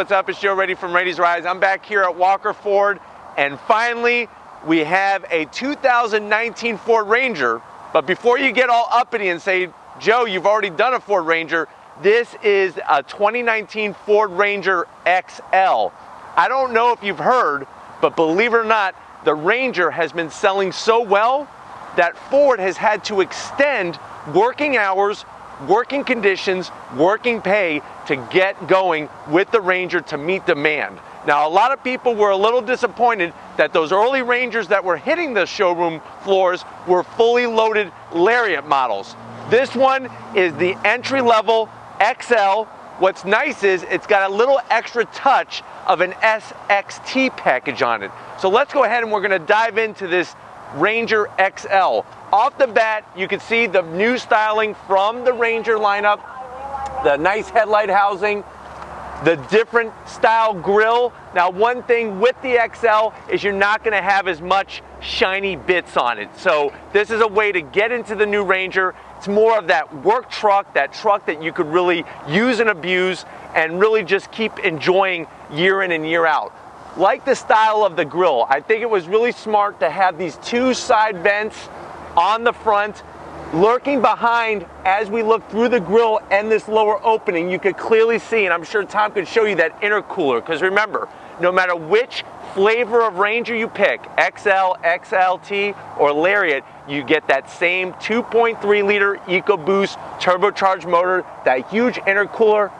what's up? It's Joe Ready from Ready's Rides. I'm back here at Walker Ford, and finally we have a 2019 Ford Ranger. But before you get all uppity and say, Joe, you've already done a Ford Ranger, this is a 2019 Ford Ranger XL. I don't know if you've heard, but believe it or not, the Ranger has been selling so well that Ford has had to extend working hours, working conditions, working pay to get going with the Ranger to meet demand. Now, a lot of people were a little disappointed that those early Rangers that were hitting the showroom floors were fully loaded Lariat models. This one is the entry-level XL. What's nice is it's got a little extra touch of an SXT package on it. So let's go ahead and we're gonna dive into this Ranger XL. Off the bat, you can see the new styling from the Ranger lineup, the nice headlight housing, the different style grille. Now, one thing with the XL is you're not gonna have as much shiny bits on it. So this is a way to get into the new Ranger. It's more of that work truck, that truck that you could really use and abuse and really just keep enjoying year in and year out. Like the style of the grille, I think it was really smart to have these two side vents on the front. Lurking behind, as we look through the grille and this lower opening, you could clearly see, and I'm sure Tom could show you that intercooler, because remember, no matter which flavor of Ranger you pick, XL, XLT, or Lariat, you get that same 2.3 liter EcoBoost turbocharged motor, that huge intercooler.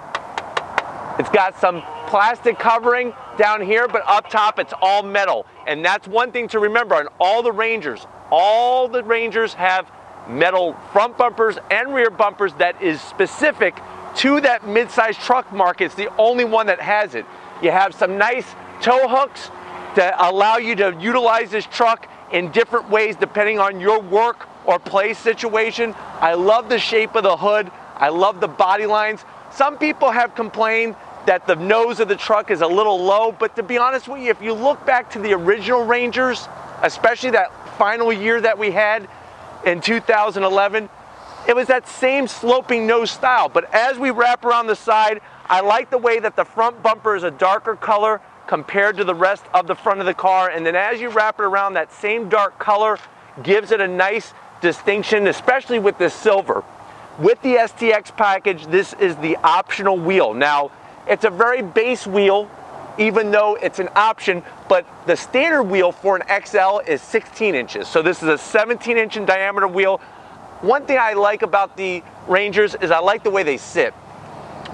It's got some plastic covering down here, but up top it's all metal. And that's one thing to remember on all the Rangers. All the Rangers have metal front bumpers and rear bumpers that is specific to that mid-size truck market. It's the only one that has it. You have some nice tow hooks to allow you to utilize this truck in different ways depending on your work or play situation. I love the shape of the hood. I love the body lines. Some people have complained that the nose of the truck is a little low, but to be honest with you, if you look back to the original Rangers, especially that final year that we had in 2011, it was that same sloping nose style. But as we wrap around the side, I like the way that the front bumper is a darker color compared to the rest of the front of the car. And then as you wrap it around, that same dark color gives it a nice distinction, especially with this silver. With the STX package, this is the optional wheel. Now, it's a very base wheel, even though it's an option, but the standard wheel for an XL is 16 inches. So this is a 17-inch in diameter wheel. One thing I like about the Rangers is I like the way they sit.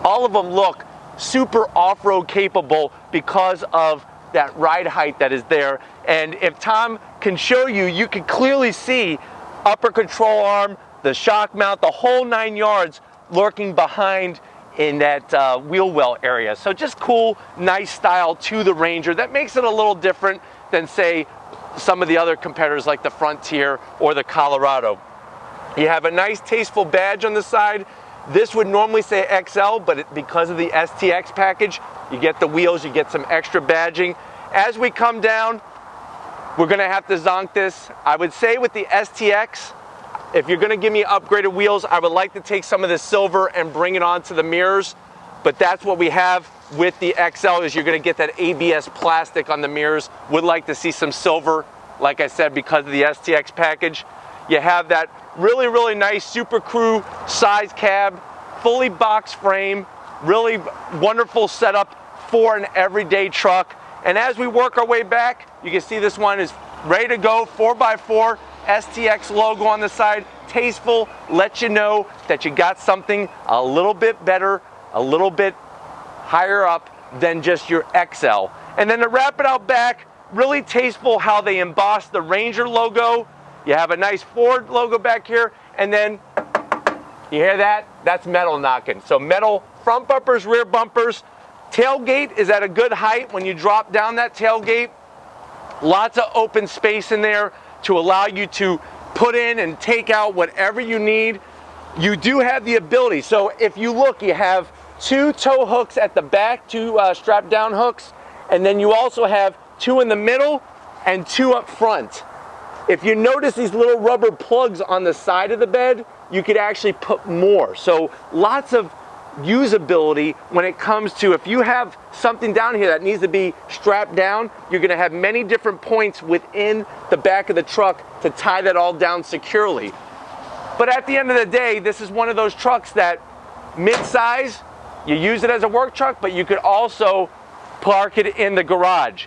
All of them look super off-road capable because of that ride height that is there. And if Tom can show you, you can clearly see upper control arm, the shock mount, the whole 9 yards lurking behind in that wheel well area. So just cool, nice style to the Ranger. That makes it a little different than, say, some of the other competitors like the Frontier or the Colorado. You have a nice tasteful badge on the side. This would normally say XL, but because of the STX package, you get the wheels, you get some extra badging. As we come down, we're gonna have to zonk this. I would say with the STX, if you're gonna give me upgraded wheels, I would like to take some of the silver and bring it onto the mirrors, but that's what we have with the XL, is you're gonna get that ABS plastic on the mirrors. Would like to see some silver, like I said, because of the STX package. You have that really, really nice Super Crew size cab, fully box frame, really wonderful setup for an everyday truck. And as we work our way back, you can see this one is ready to go, 4x4, STX logo on the side, tasteful, let you know that you got something a little bit better, a little bit higher up than just your XL. And then to wrap it out back, really tasteful how they emboss the Ranger logo. You have a nice Ford logo back here, and then you hear that? That's metal knocking. So metal front bumpers, rear bumpers. Tailgate is at a good height when you drop down that tailgate. Lots of open space in there to allow you to put in and take out whatever you need. You do have the ability, so if you look, you have two tow hooks at the back, two strap down hooks, and then you also have two in the middle and two up front. If you notice these little rubber plugs on the side of the bed, you could actually put more. So lots of usability when it comes to, if you have something down here that needs to be strapped down, you're gonna have many different points within the back of the truck to tie that all down securely. But at the end of the day, this is one of those trucks that mid-size, you use it as a work truck, but you could also park it in the garage.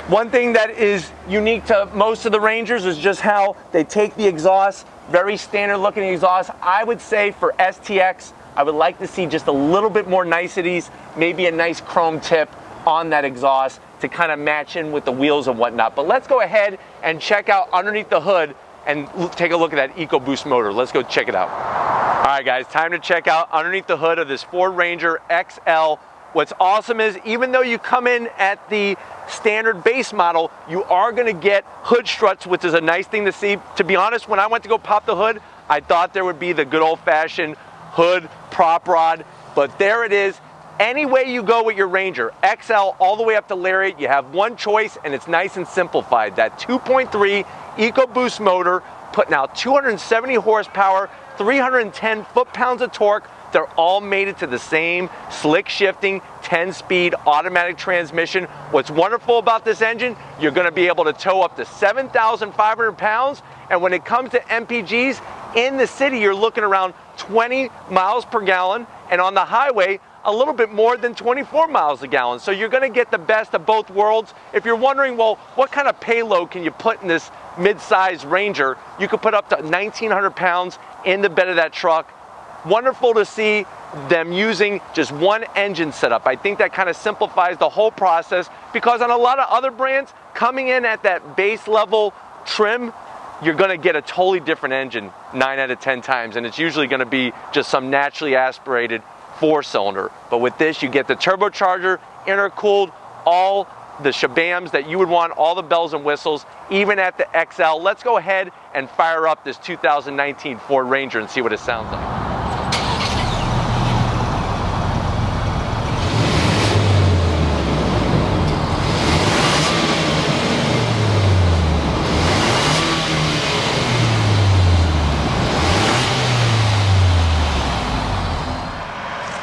One thing that is unique to most of the Rangers is just how they take the exhaust, very standard looking exhaust. I would say for STX, I would like to see just a little bit more niceties, maybe a nice chrome tip on that exhaust to kind of match in with the wheels and whatnot. But let's go ahead and check out underneath the hood and take a look at that EcoBoost motor. Let's go check it out. All right guys, time to check out underneath the hood of this Ford Ranger XL. What's awesome is, even though you come in at the standard base model, you are gonna get hood struts, which is a nice thing to see. To be honest, when I went to go pop the hood, I thought there would be the good old-fashioned hood prop rod, but there it is. Any way you go with your Ranger, XL all the way up to Lariat, you have one choice, and it's nice and simplified. That 2.3 EcoBoost motor, putting out 270 horsepower, 310 foot-pounds of torque. They're all mated to the same slick shifting 10-speed automatic transmission. What's wonderful about this engine, you're gonna be able to tow up to 7,500 pounds, and when it comes to MPGs, in the city, you're looking around 20 miles per gallon, and on the highway, a little bit more than 24 miles a gallon. So you're gonna get the best of both worlds. If you're wondering, well, what kind of payload can you put in this mid-size Ranger? You could put up to 1,900 pounds in the bed of that truck. Wonderful to see them using just one engine setup. I think that kind of simplifies the whole process, because on a lot of other brands, coming in at that base level trim, you're gonna get a totally different engine 9 out of 10 times, and it's usually gonna be just some naturally aspirated 4-cylinder. But with this, you get the turbocharger, intercooled, all the shabams that you would want, all the bells and whistles, even at the XL. Let's go ahead and fire up this 2019 Ford Ranger and see what it sounds like.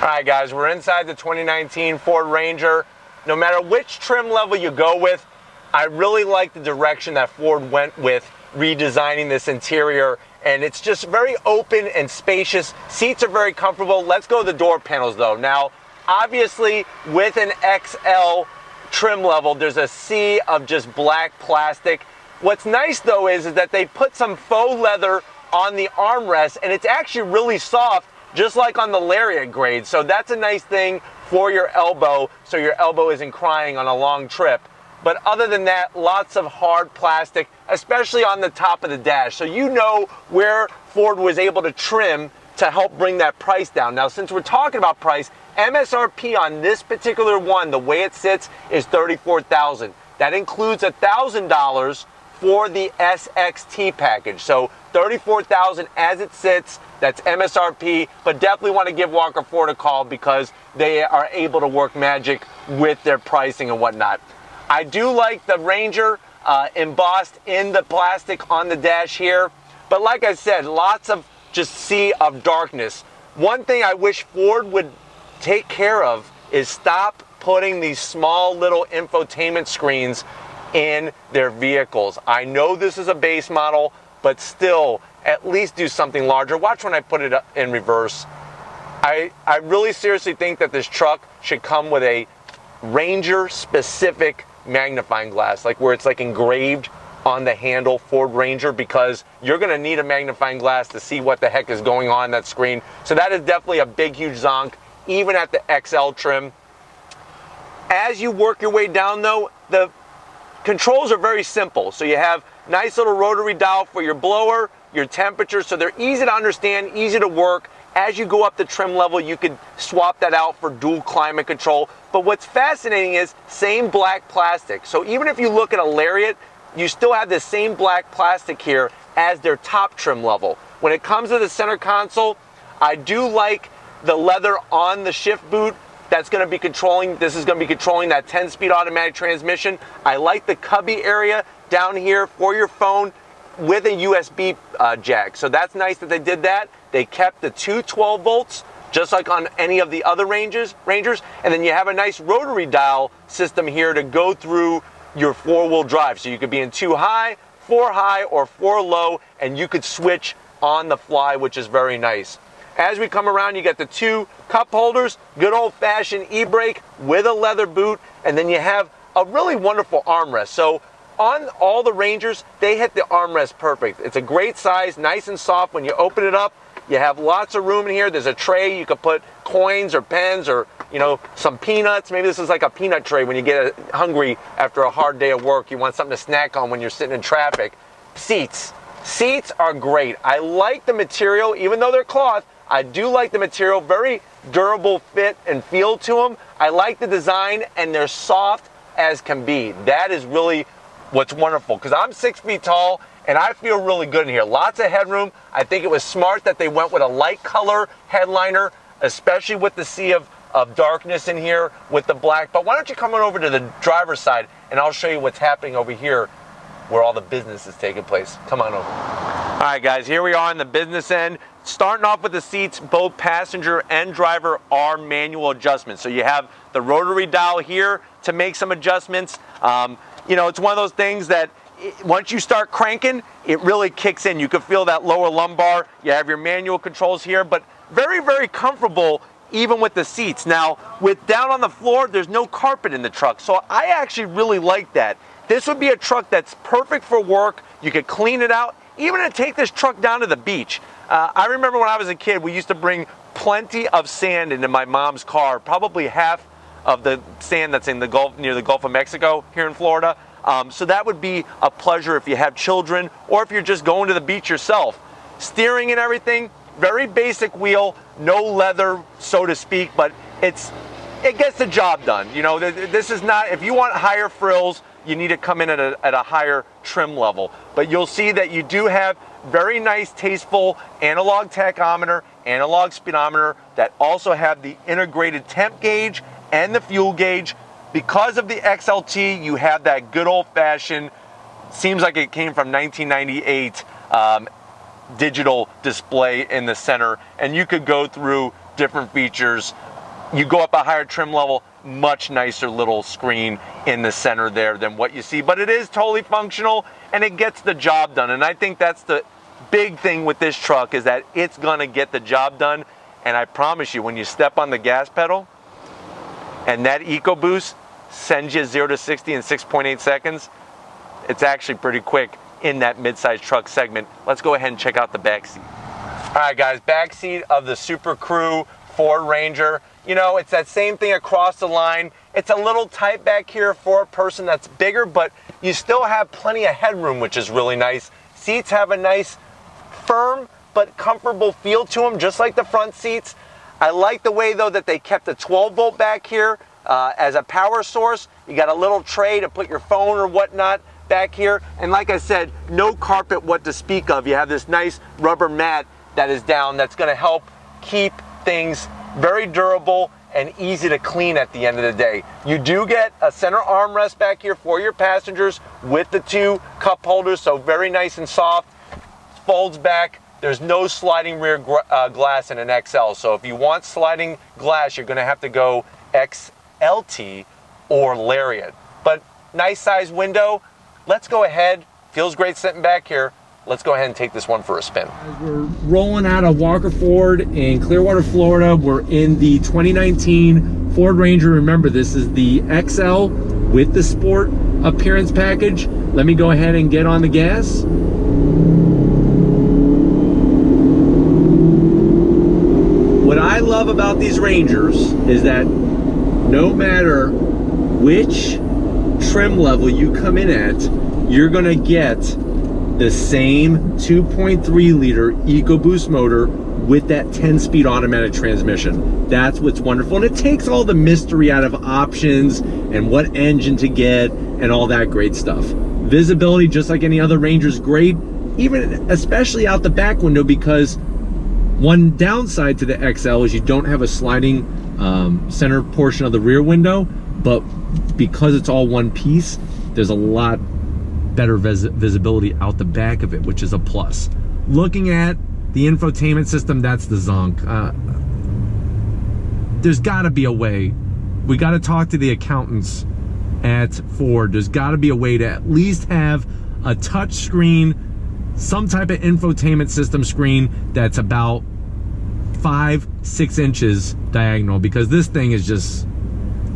All right guys, we're inside the 2019 Ford Ranger. No matter which trim level you go with, I really like the direction that Ford went with redesigning this interior, and it's just very open and spacious. Seats are very comfortable. Let's go to the door panels though. Now, obviously with an XL trim level, there's a sea of just black plastic. What's nice though is that they put some faux leather on the armrest, and it's actually really soft, just like on the Lariat grade. So that's a nice thing for your elbow, so your elbow isn't crying on a long trip. But other than that, lots of hard plastic, especially on the top of the dash. So you know where Ford was able to trim to help bring that price down. Now, since we're talking about price, MSRP on this particular one, the way it sits, is $34,000. That includes $1,000 for the SXT package. So $34,000 as it sits. That's MSRP, but definitely want to give Walker Ford a call because they are able to work magic with their pricing and whatnot. I do like the Ranger embossed in the plastic on the dash here, but like I said, lots of just sea of darkness. One thing I wish Ford would take care of is stop putting these small little infotainment screens in their vehicles. I know this is a base model, but still, at least do something larger. Watch when I put it in reverse. I really seriously think that this truck should come with a Ranger specific magnifying glass, like where it's like engraved on the handle, Ford Ranger, because you're gonna need a magnifying glass to see what the heck is going on in that screen. So that is definitely a big, huge zonk, even at the XL trim. As you work your way down though, the controls are very simple. So you have nice little rotary dial for your blower, your temperature, so they're easy to understand, easy to work. As you go up the trim level, you could swap that out for dual climate control. But what's fascinating is same black plastic. So even if you look at a Lariat, you still have the same black plastic here as their top trim level. When it comes to the center console, I do like the leather on the shift boot. That's going to be controlling, this is going to be controlling that 10-speed automatic transmission. I like the cubby area down here for your phone with a USB jack. So that's nice that they did that. They kept the two 12 volts just like on any of the other Rangers. And then you have a nice rotary dial system here to go through your 4-wheel drive. So you could be in 2 high, 4 high, or 4 low, and you could switch on the fly, which is very nice. As we come around, you got the 2 cup holders, good old-fashioned e-brake with a leather boot, and then you have a really wonderful armrest. So on all the Rangers, they hit the armrest perfect. It's a great size, nice and soft. When you open it up, you have lots of room in here. There's a tray. You could put coins or pens or, you know, some peanuts. Maybe this is like a peanut tray when you get hungry after a hard day of work. You want something to snack on when you're sitting in traffic. Seats. Seats are great. I like the material, even though they're cloth. I do like the material. Very durable fit and feel to them. I like the design, and they're soft as can be. That is really what's wonderful, because I'm 6 feet tall and I feel really good in here. Lots of headroom. I think it was smart that they went with a light color headliner, especially with the sea of darkness in here with the black. But why don't you come on over to the driver's side and I'll show you what's happening over here where all the business is taking place. Come on over. All right, guys, here we are on the business end. Starting off with the seats, both passenger and driver are manual adjustments. So you have the rotary dial here to make some adjustments. You know, it's one of those things that once you start cranking, it really kicks in. You can feel that lower lumbar. You have your manual controls here, but very, very comfortable even with the seats. Now, with down on the floor, there's no carpet in the truck. So I actually really like that. This would be a truck that's perfect for work. You could clean it out, even to take this truck down to the beach. I remember when I was a kid, we used to bring plenty of sand into my mom's car, probably half of the sand that's in the Gulf, near the Gulf of Mexico here in Florida. So that would be a pleasure if you have children or if you're just going to the beach yourself. Steering and everything, very basic wheel, no leather, so to speak, but it gets the job done. You know, this is not, if you want higher frills, you need to come in at a higher trim level. But you'll see that you do have very nice, tasteful analog tachometer, analog speedometer that also have the integrated temp gauge and the fuel gauge. Because of the XLT, you have that good old-fashioned, seems like it came from 1998, digital display in the center, and you could go through different features. You go up a higher trim level, much nicer little screen in the center there than what you see, but it is totally functional and it gets the job done. And I think that's the big thing with this truck, is that it's gonna get the job done. And I promise you, when you step on the gas pedal and that EcoBoost sends you 0 to 60 in 6.8 seconds, it's actually pretty quick in that midsize truck segment. Let's go ahead and check out the back seat. All right, guys, back seat of the Super Crew Ford Ranger. You know, it's that same thing across the line. It's a little tight back here for a person that's bigger, but you still have plenty of headroom, which is really nice. Seats have a nice, firm but comfortable feel to them, just like the front seats. I like the way, though, that they kept a 12-volt back here as a power source. You got a little tray to put your phone or whatnot back here. And like I said, no carpet what to speak of. You have this nice rubber mat that is down that's going to help keep things very durable and easy to clean at the end of the day. You do get a center armrest back here for your passengers with the 2 cup holders, so very nice and soft. Folds back. There's no sliding rear glass in an XL, so if you want sliding glass, you're going to have to go XLT or Lariat. But nice size window. Let's go ahead. Feels great sitting back here. Let's go ahead and take this one for a spin. We're rolling out of Walker Ford in Clearwater, Florida. We're in the 2019 Ford Ranger. Remember, this is the XL with the Sport appearance package. Let me go ahead and get on the gas. What I love about these Rangers is that no matter which trim level you come in at, you're gonna get the same 2.3 liter EcoBoost motor with that 10-speed automatic transmission. That's what's wonderful, and it takes all the mystery out of options and what engine to get and all that great stuff. Visibility, just like any other Ranger, is great, even especially out the back window, because one downside to the XL is you don't have a sliding center portion of the rear window, but because it's all one piece, there's a lot better visibility out the back of it, which is a plus. Looking at the infotainment system, that's the zonk. there's got to be a way. We got to talk to the accountants at Ford. There's got to be a way to at least have a touch screen, some type of infotainment system screen that's about 5-6 inches diagonal, because this thing is just,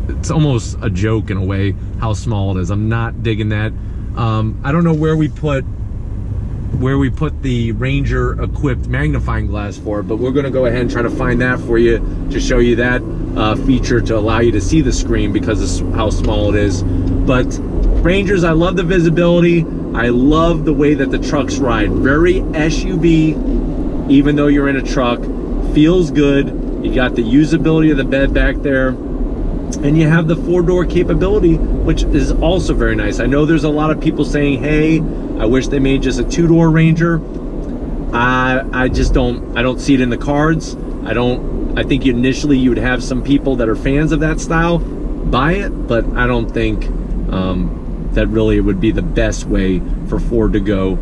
it's almost a joke in a way how small it is. I'm not digging that. I don't know where we put the Ranger equipped magnifying glass for it, but we're going to go ahead and try to find that for you to show you that feature to allow you to see the screen because of how small it is. But Rangers, I love the visibility. I love the way that the trucks ride. Very SUV, even though you're in a truck. Feels good. You got the usability of the bed back there, and you have the 4-door capability, which is also very nice. I know there's a lot of people saying, hey, I wish they made just a 2-door Ranger. I don't see it in the cards. I think initially you would have some people that are fans of that style buy it, but I don't think that really would be the best way for Ford to go.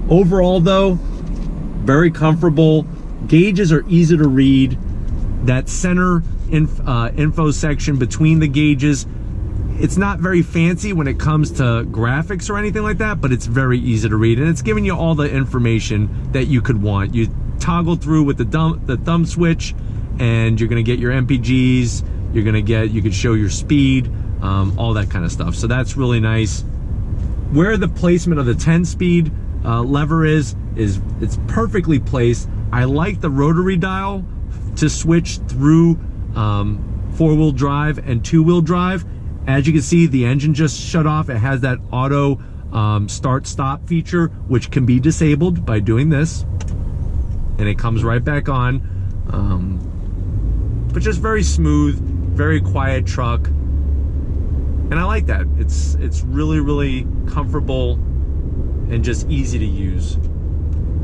Overall though, very comfortable. Gauges are easy to read. That center info section between the gauges, it's not very fancy when it comes to graphics or anything like that, but it's very easy to read, and it's giving you all the information that you could want. You toggle through with the thumb switch, and you're gonna get your MPGs, you could show your speed, all that kind of stuff. So that's really nice. Where the placement of the 10-speed lever is it's perfectly placed. I like the rotary dial to switch through 4-wheel drive and 2-wheel drive. As you can see, the engine just shut off. It has that auto start-stop feature, which can be disabled by doing this, and it comes right back on. But just very smooth, very quiet truck, and I like that. It's really, really comfortable and just easy to use.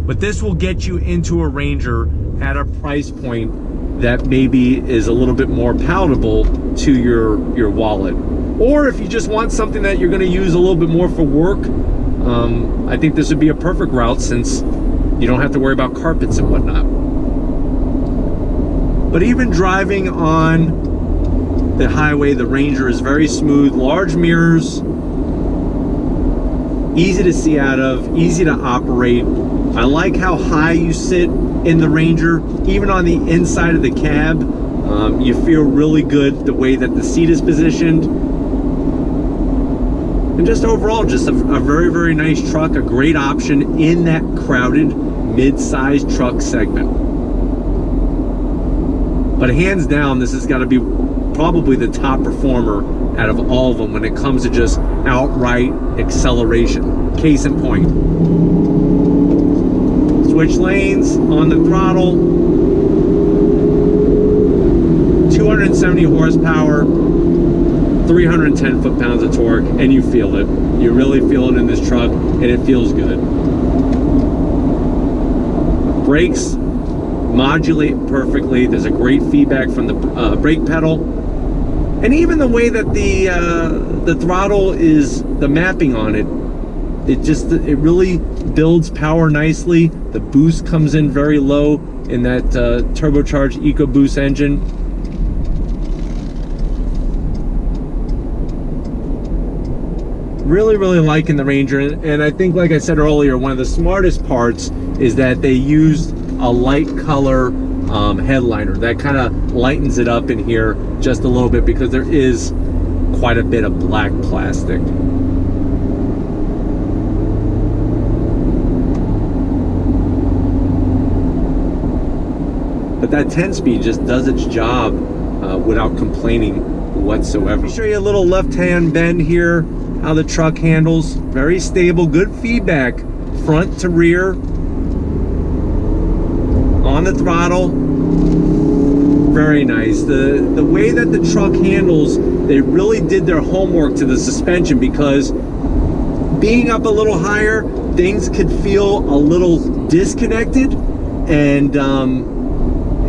But this will get you into a Ranger at a price point that maybe is a little bit more palatable to your wallet. Or if you just want something that you're going to use a little bit more for work, I think this would be a perfect route, since you don't have to worry about carpets and whatnot. But even driving on the highway, the Ranger is very smooth. Large mirrors, easy to see out of, easy to operate. I like how high you sit in the Ranger. Even on the inside of the cab, you feel really good the way that the seat is positioned. And just overall, just a very, very nice truck, a great option in that crowded mid-sized truck segment. But hands down, this has got to be probably the top performer out of all of them when it comes to just outright acceleration. Case in point. Switch lanes on the throttle. 270 horsepower, 310 foot-pounds of torque, and you feel it. You really feel it in this truck, and it feels good. Brakes modulate perfectly. There's a great feedback from the brake pedal, and even the way that the throttle is, the mapping on it, it really builds power nicely. The boost comes in very low in that turbocharged EcoBoost engine. Really, really liking the Ranger, and I think, like I said earlier, one of the smartest parts is that they used a light color headliner that kind of lightens it up in here just a little bit, because there is quite a bit of black plastic. But that 10-speed just does its job without complaining whatsoever. Let me show you a little left-hand bend here, how the truck handles. Very stable, good feedback, front to rear. On the throttle, very nice. The way that the truck handles, they really did their homework to the suspension, because being up a little higher, things could feel a little disconnected, and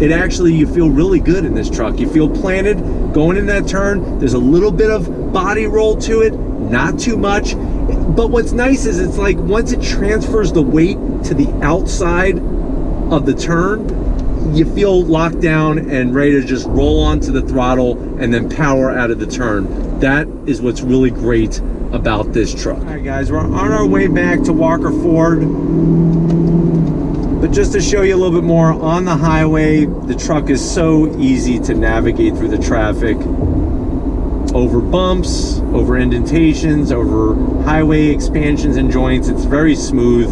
it actually, you feel really good in this truck. You feel planted going in that turn. There's a little bit of body roll to it, not too much. But what's nice is it's like once it transfers the weight to the outside of the turn, you feel locked down and ready to just roll onto the throttle and then power out of the turn. That is what's really great about this truck. All right, guys, we're on our way back to Walker Ford. But just to show you a little bit more, on the highway, the truck is so easy to navigate through the traffic. Over bumps, over indentations, over highway expansions and joints, it's very smooth.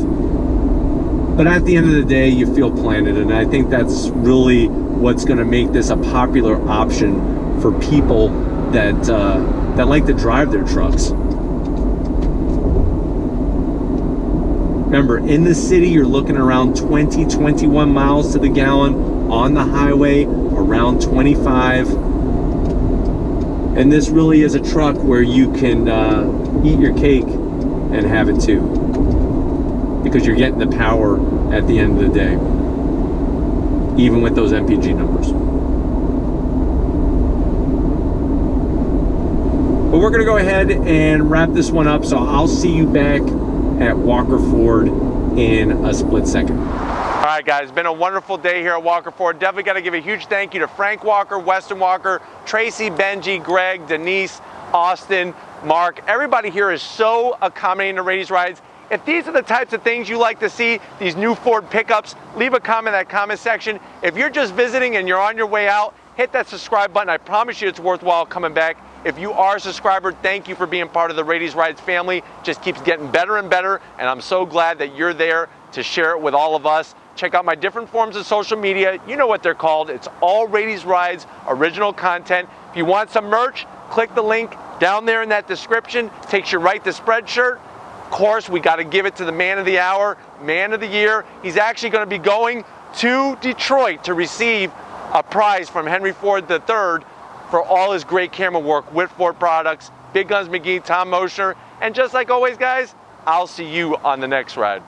But at the end of the day, you feel planted, and I think that's really what's going to make this a popular option for people that that like to drive their trucks. Remember, in the city, you're looking around 20-21 miles to the gallon. On the highway, around 25. And this really is a truck where you can eat your cake and have it too, because you're getting the power at the end of the day, even with those MPG numbers. But we're gonna go ahead and wrap this one up, so I'll see you back at Walker Ford in a split second. All right, guys, it's been a wonderful day here at Walker Ford. Definitely got to give a huge thank you to Frank Walker, Weston Walker, Tracy, Benji, Greg, Denise, Austin, Mark. Everybody here is so accommodating to Rady's Rides. If these are the types of things you like to see, these new Ford pickups, leave a comment in that comment section. If you're just visiting and you're on your way out, hit that subscribe button. I promise you it's worthwhile coming back. If you are a subscriber, thank you for being part of the Rady's Rides family. Just keeps getting better and better, and I'm so glad that you're there to share it with all of us. Check out my different forms of social media. You know what they're called. It's all Rady's Rides original content. If you want some merch, click the link down there in that description. Takes you right to Spreadshirt. Of course, we got to give it to the man of the hour, man of the year. He's actually going to be going to Detroit to receive a prize from Henry Ford III for all his great camera work with Ford products. Big Guns McGee, Tom Moschner. And just like always, guys, I'll see you on the next ride.